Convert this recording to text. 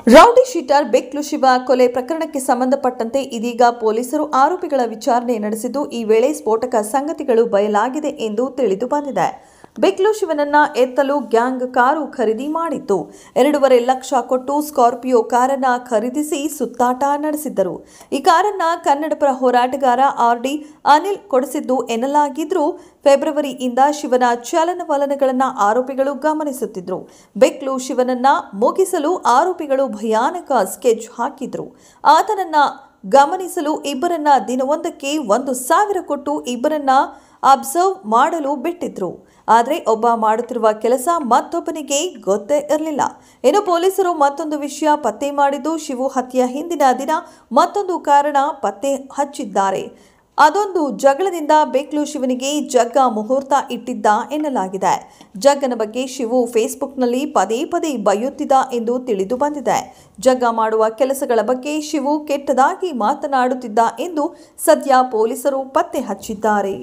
Rowdy sheeter ಬೆಕ್ಲು Shiva ಕೊಲೆ ಪ್ರಕರಣಕ್ಕೆ ಸಂಬಂಧಪಟ್ಟಂತೆ ಇದೀಗ ಪೊಲೀಸರು ಆರೋಪಿಗಳ ವಿಚಾರಣೆ ನಡೆಸಿದ್ದು, ಈ ವೇಳೆ ಸ್ಫೋಟಕ ಸಂಗತಿಗಳು ಬಯಲಾಗಿದೆ ಎಂದು ತಿಳಿದು ಬಂದಿದೆ. ಬೆಕ್ಲು ಶಿವನನ್ನ ಎತ್ತಲು ಗ್ಯಾಂಗ್ ಕಾರು ಖರೀದಿ ಮಾಡಿತ್ತು. 2.5 ಲಕ್ಷ ಕೊಟ್ಟು ಸ್ಕಾರ್ಪಿಯೋ ಕಾರನ್ನ ಖರೀದಿಸಿ ಸುತ್ತಾಟ ನಡೆಸಿದ್ದರು. ಈ ಕಾರನ್ನ ಕನ್ನಡಪರ ಹೋರಾಟಗಾರ ಆರ್.ಡಿ. ಅನಿಲ್ ಕೊಡಿಸಿದ್ದು ಎನ್ನಲಾಗಿದ್ರೂ, ಫೆಬ್ರವರಿಯಿಂದ ಶಿವನ ಚಲನವಲನಗಳನ್ನು ಆರೋಪಿಗಳು ಗಮನಿಸುತ್ತಿದ್ದರು. ಬೆಕ್ಲು ಶಿವನನ್ನ ಮುಗಿಸಲು ಆರೋಪಿಗಳು ಭಯಾನಕ ಸ್ಕೆಚ್ ಹಾಕಿದ್ರು. ಆತನನ್ನ ಗಮನಿಸಲು ಇಬ್ಬರನ್ನ ದಿನವೊಂದಕ್ಕೆ 1,000 ಕೊಟ್ಟು ಇಬ್ಬರನ್ನ ಅಬ್ಸರ್ವ್ ಮಾಡಲು ಬಿಟ್ಟಿದ್ರು. ಆದರೆ ಒಬ್ಬ ಮಾಡುತ್ತಿರುವ ಕೆಲಸ ಮತ್ತೊಬ್ಬನಿಗೆ ಗೊತ್ತೇ ಇರಲಿಲ್ಲ. ಇನ್ನು ಪೊಲೀಸರು ಮತ್ತೊಂದು ವಿಷಯ ಪತ್ತೆ ಮಾಡಿದ್ದು, ಶಿವು ಹತ್ಯೆಯ ಹಿಂದಿನ ದಿನ ಮತ್ತೊಂದು ಕಾರಣ ಪತ್ತೆ ಹಚ್ಚಿದ್ದಾರೆ. ಅದೊಂದು ಜಗಳದಿಂದ ಬೆಕ್ಲು ಶಿವನಿಗೆ ಜಗ್ಗ ಮುಹೂರ್ತ ಇಟ್ಟಿದ್ದ ಎನ್ನಲಾಗಿದೆ. ಜಗ್ಗನ ಬಗ್ಗೆ ಶಿವು ಫೇಸ್ಬುಕ್ನಲ್ಲಿ ಪದೇ ಪದೇ ಬೈಯುತ್ತಿದ್ದ ಎಂದು ತಿಳಿದು ಬಂದಿದೆ. ಜಗ್ಗ ಮಾಡುವ ಕೆಲಸಗಳ ಬಗ್ಗೆ ಶಿವು ಕೆಟ್ಟದಾಗಿ ಮಾತನಾಡುತ್ತಿದ್ದ ಎಂದು ಸದ್ಯ ಪೊಲೀಸರು ಪತ್ತೆ ಹಚ್ಚಿದ್ದಾರೆ.